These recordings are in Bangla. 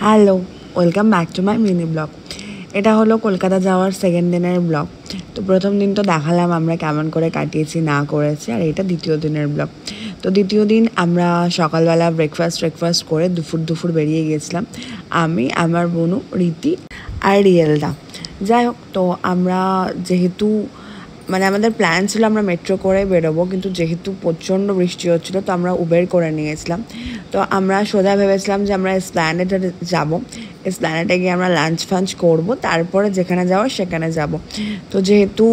Hello, welcome back to my mini blog. এটা হলো কলকাতা যাওয়ার সেকেন্ড দিনের ব্লগ। তো প্রথম দিন তো দেখালাম আমরা কেমন করে কাটিয়েছি না করেছি, আর এটা দ্বিতীয় দিনের ব্লগ। তো দ্বিতীয় দিন আমরা সকালবেলা ব্রেকফাস্ট করে দুপুর বেরিয়ে গেছিলাম। আমি, আমার বোনু, রীতি আর রিয়েলদা। যাই হোক, তো আমরা যেহেতু আমাদের প্ল্যান ছিল আমরা মেট্রো করে বেরোবো, কিন্তু যেহেতু প্রচণ্ড বৃষ্টি হচ্ছিলো তো আমরা উবের করে নিয়েছিলাম। তো আমরা সোজা ভেবেছিলাম যে আমরা এসপ্ল্যানেডে যাবো, এসপ্ল্যানেডে গিয়ে আমরা লাঞ্চ করবো, তারপরে যেখানে যাবো সেখানে যাব। তো যেহেতু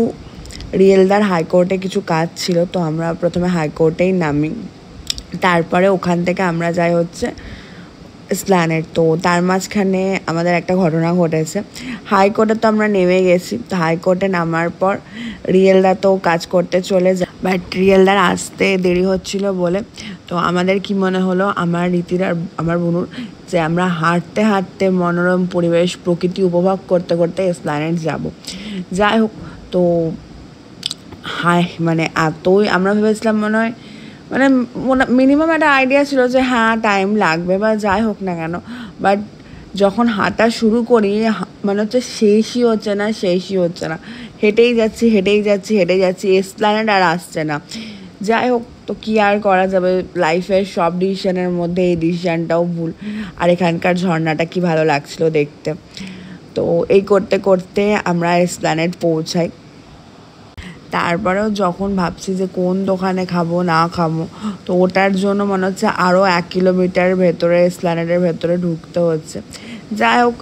রিয়েলদার হাইকোর্টে কিছু কাজ ছিল, তো আমরা প্রথমে হাইকোর্টেই নামি, তারপরে ওখান থেকে আমরা যাই হচ্ছে এসপ্ল্যানেড। তো তার মাঝখানে আমাদের একটা ঘটনা ঘটেছে। হাইকোর্টে তো আমরা নেমে গেছি, তো হাইকোর্টে নামার পর রিয়েলদা তো কাজ করতে চলে যায়, বাট রিয়েলদার আসতে দেরি হচ্ছিল বলে তো আমাদের কি মনে হলো, আমার রীতির আর আমার বোনুর, যে আমরা হাঁটতে হাঁটতে মনোরম পরিবেশ প্রকৃতি উপভোগ করতে করতে এসপ্ল্যানেড যাব। যাই হোক, তো এতই আমরা ভেবেছিলাম মনে হয় মিনিমাম একটা আইডিয়া ছিল যে হ্যাঁ টাইম লাগবে বা যাই হোক না কেন, বাট যখন হাঁটা শুরু করি হচ্ছে শেষই হচ্ছে না, হেঁটেই যাচ্ছি এসপ্ল্যানেড আর আসছে না। যাই হোক, তো কী আর করা যাবে, লাইফের সব ডিসিশনের মধ্যে এই ডিসিশানটাও ভুল। আর এখানকার ঝর্ণাটা কি ভালো লাগছিল দেখতে। তো এই করতে করতে আমরা এসপ্ল্যানেড পৌঁছাই। তারপরেও যখন ভাবছি যে কোন দোকানে খাবো না খাবো, তো ওটার জন্য মনে হচ্ছে আরও 1 কিলোমিটার ভেতরে এসপ্ল্যানেডের ভেতরে ঢুকতে হচ্ছে। যাই হোক,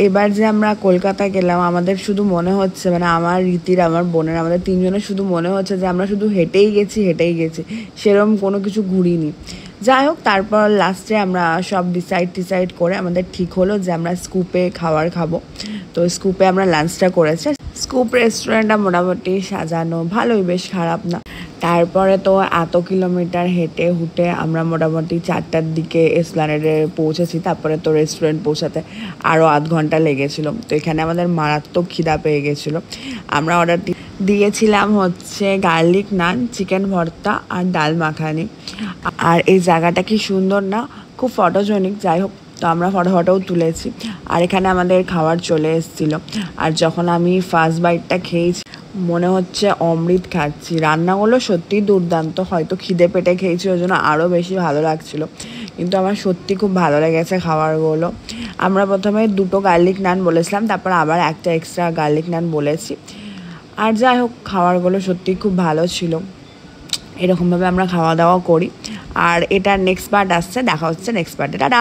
এবার যে আমরা কলকাতা গেলাম, আমাদের শুধু মনে হচ্ছে আমার রীতির, আমার বোনের, আমাদের তিনজনের শুধু মনে হচ্ছে যে আমরা শুধু হেঁটেই গেছি, সেরকম কোনো কিছু ঘুরিনি। যাই হোক, তারপর লাস্টে আমরা সব ডিসাইড করে আমাদের ঠিক হলো যে আমরা স্কুপে খাবার খাবো। তো স্কুপে আমরা লাঞ্চটা করেছি। স্কুপ রেস্টুরেন্টটা মোটামুটি সাজানো ভালোই, বেশ খারাপ না। তারপরে তো এত কিলোমিটার হেঁটে হুটে আমরা মোটামুটি 4টার দিকে এসপ্ল্যানেডে পৌঁছেছি। তারপরে তো রেস্টুরেন্ট পৌঁছাতে আরও আধ ঘন্টা লেগেছিলো। তো এখানে আমাদের মারাত্মক খিদা পেয়ে গেছিলো। আমরা অর্ডার দিয়েছিলাম হচ্ছে গার্লিক নান, চিকেন ভর্তা আর ডাল মাখানি। আর এই জায়গাটা কি সুন্দর না, খুব ফটোজেনিক। যাই হোক, তো আমরা ফটোও তুলেছি। আর এখানে আমাদের খাবার চলে এসেছিলো। আর যখন আমি ফার্স্ট বাইটটা খেয়েছি মনে হচ্ছে অমৃত খাচ্ছি। রান্নাগুলো সত্যিই দুর্দান্ত, হয়তো খিদে পেটে খেয়েছি ওই জন্য আরও বেশি ভালো লাগছিলো, কিন্তু আমার সত্যি খুব ভালো লেগেছে খাবারগুলো। আমরা প্রথমে 2টো গার্লিক নান বলেছিলাম, তারপর আবার একটা এক্সট্রা গার্লিক নান বলেছি। আর যাই হোক, খাবারগুলো সত্যিই খুব ভালো ছিল। এরকমভাবে আমরা খাওয়া দাওয়া করি। আর এটার নেক্সট পার্ট আসছে, দেখা হচ্ছে নেক্সট পার্টে। টাটা।